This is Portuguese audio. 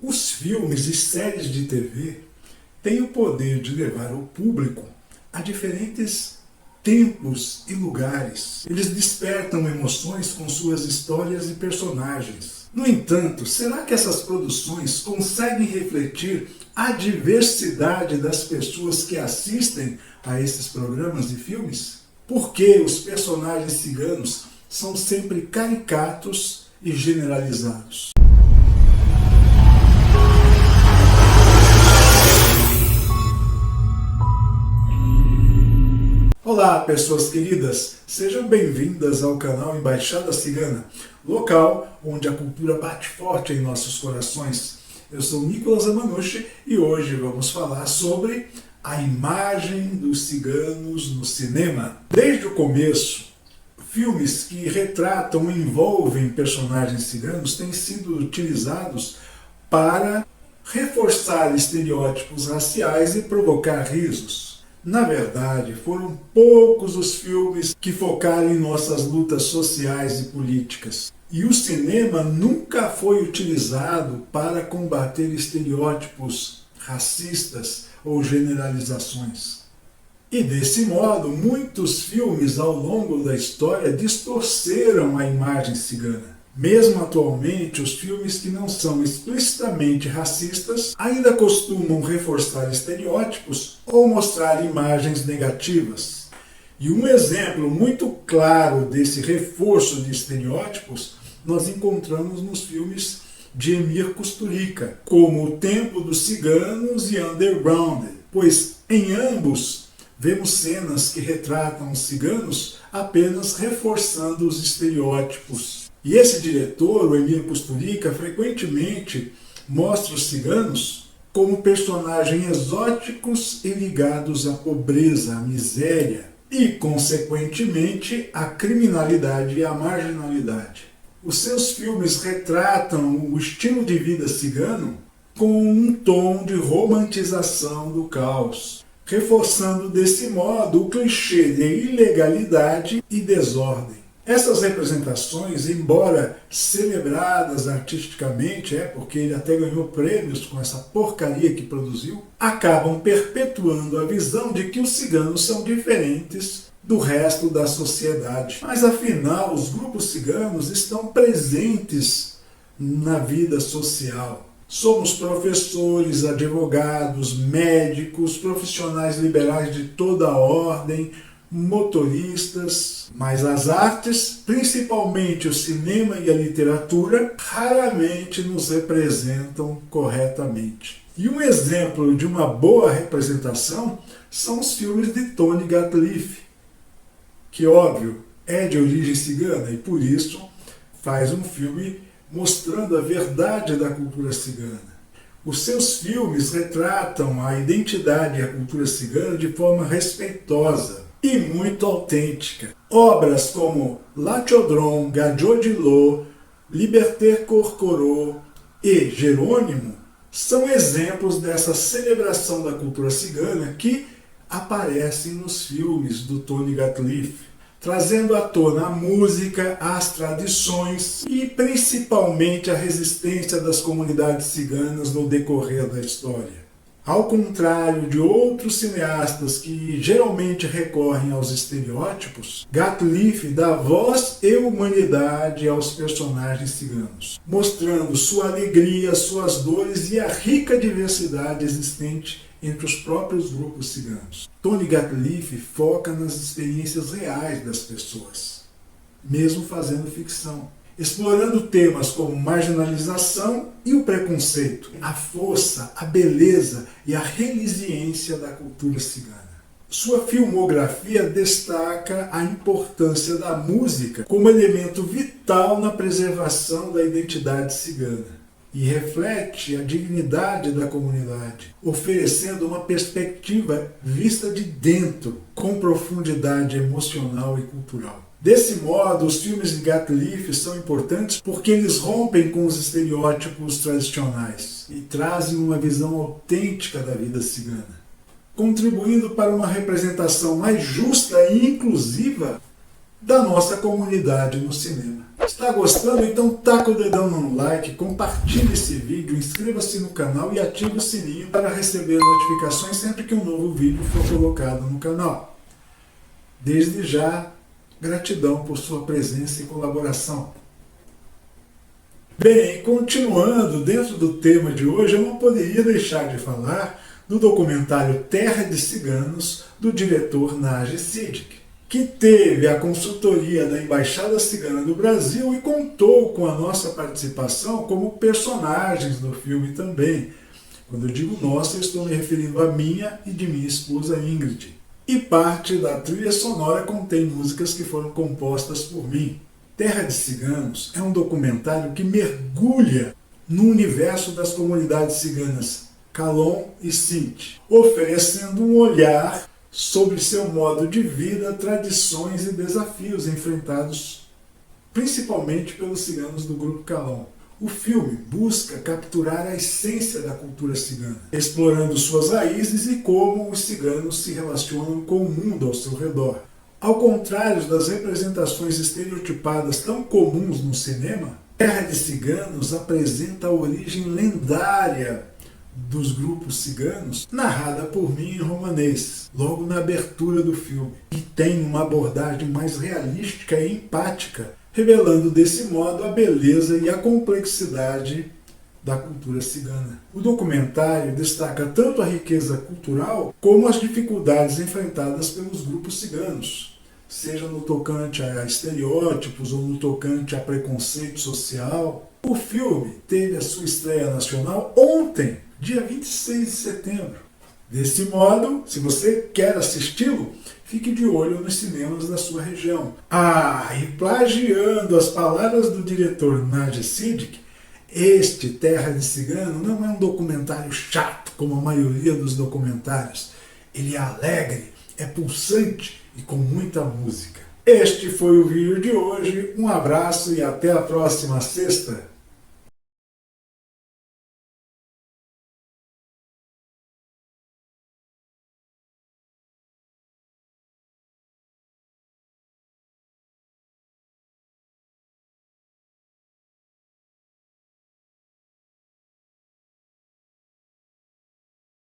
Os filmes e séries de TV têm o poder de levar o público a diferentes tempos e lugares. Eles despertam emoções com suas histórias e personagens. No entanto, será que essas produções conseguem refletir a diversidade das pessoas que assistem a esses programas e filmes? Por que os personagens ciganos são sempre caricatos e generalizados? Olá, pessoas queridas! Sejam bem-vindas ao canal Embaixada Cigana, local onde a cultura bate forte em nossos corações. Eu sou Nicolas Amanuchi e hoje vamos falar sobre a imagem dos ciganos no cinema. Desde o começo, filmes que retratam e envolvem personagens ciganos têm sido utilizados para reforçar estereótipos raciais e provocar risos. Na verdade, foram poucos os filmes que focaram em nossas lutas sociais e políticas. E o cinema nunca foi utilizado para combater estereótipos racistas ou generalizações. E desse modo, muitos filmes ao longo da história distorceram a imagem cigana. Mesmo atualmente, os filmes que não são explicitamente racistas ainda costumam reforçar estereótipos ou mostrar imagens negativas. E um exemplo muito claro desse reforço de estereótipos nós encontramos nos filmes de Emir Kusturica, como O Tempo dos Ciganos e Underground, pois em ambos vemos cenas que retratam os ciganos apenas reforçando os estereótipos. E esse diretor, o Emir Kusturica, frequentemente mostra os ciganos como personagens exóticos e ligados à pobreza, à miséria e, consequentemente, à criminalidade e à marginalidade. Os seus filmes retratam o estilo de vida cigano com um tom de romantização do caos, reforçando desse modo o clichê de ilegalidade e desordem. Essas representações, embora celebradas artisticamente, porque ele até ganhou prêmios com essa porcaria que produziu, acabam perpetuando a visão de que os ciganos são diferentes do resto da sociedade. Mas afinal, os grupos ciganos estão presentes na vida social. Somos professores, advogados, médicos, profissionais liberais de toda a ordem, motoristas, mas as artes, principalmente o cinema e a literatura, raramente nos representam corretamente. E um exemplo de uma boa representação são os filmes de Tony Gatliff, que, óbvio, é de origem cigana e por isso faz um filme mostrando a verdade da cultura cigana. Os seus filmes retratam a identidade e a cultura cigana de forma respeitosa e muito autêntica. Obras como La Chaudron, Gadjo de Lo, Liberté Corcoro e Jerônimo são exemplos dessa celebração da cultura cigana que aparecem nos filmes do Tony Gatliff, trazendo à tona a música, as tradições e principalmente a resistência das comunidades ciganas no decorrer da história. Ao contrário de outros cineastas que geralmente recorrem aos estereótipos, Gatliff dá voz e humanidade aos personagens ciganos, mostrando sua alegria, suas dores e a rica diversidade existente entre os próprios grupos ciganos. Tony Gatliff foca nas experiências reais das pessoas, mesmo fazendo ficção, explorando temas como marginalização e o preconceito, a força, a beleza e a resiliência da cultura cigana. Sua filmografia destaca a importância da música como elemento vital na preservação da identidade cigana e reflete a dignidade da comunidade, oferecendo uma perspectiva vista de dentro, com profundidade emocional e cultural. Desse modo, os filmes de Gatliff são importantes porque eles rompem com os estereótipos tradicionais e trazem uma visão autêntica da vida cigana, contribuindo para uma representação mais justa e inclusiva da nossa comunidade no cinema. Está gostando? Então taca o dedão no like, compartilhe esse vídeo, inscreva-se no canal e ative o sininho para receber notificações sempre que um novo vídeo for colocado no canal. Desde já, gratidão por sua presença e colaboração. Bem, continuando dentro do tema de hoje, eu não poderia deixar de falar do documentário Terra de Ciganos, do diretor Naji Siddiqui, que teve a consultoria da Embaixada Cigana do Brasil e contou com a nossa participação como personagens do filme também. Quando eu digo nossa, eu estou me referindo a minha e de minha esposa Ingrid. E parte da trilha sonora contém músicas que foram compostas por mim. Terra de Ciganos é um documentário que mergulha no universo das comunidades ciganas Calon e Sinti, oferecendo um olhar sobre seu modo de vida, tradições e desafios enfrentados principalmente pelos ciganos do grupo Calon. O filme busca capturar a essência da cultura cigana, explorando suas raízes e como os ciganos se relacionam com o mundo ao seu redor. Ao contrário das representações estereotipadas tão comuns no cinema, Terra de Ciganos apresenta a origem lendária dos grupos ciganos, narrada por mim em romanês, logo na abertura do filme, e tem uma abordagem mais realística e empática, revelando desse modo a beleza e a complexidade da cultura cigana. O documentário destaca tanto a riqueza cultural como as dificuldades enfrentadas pelos grupos ciganos, seja no tocante a estereótipos ou no tocante a preconceito social. O filme teve a sua estreia nacional ontem, dia 26 de setembro. Desse modo, se você quer assisti-lo, fique de olho nos cinemas da sua região. E plagiando as palavras do diretor Naji Siddiqui, este Terra de Cigano não é um documentário chato, como a maioria dos documentários. Ele é alegre, é pulsante e com muita música. Este foi o vídeo de hoje. Um abraço e até a próxima sexta.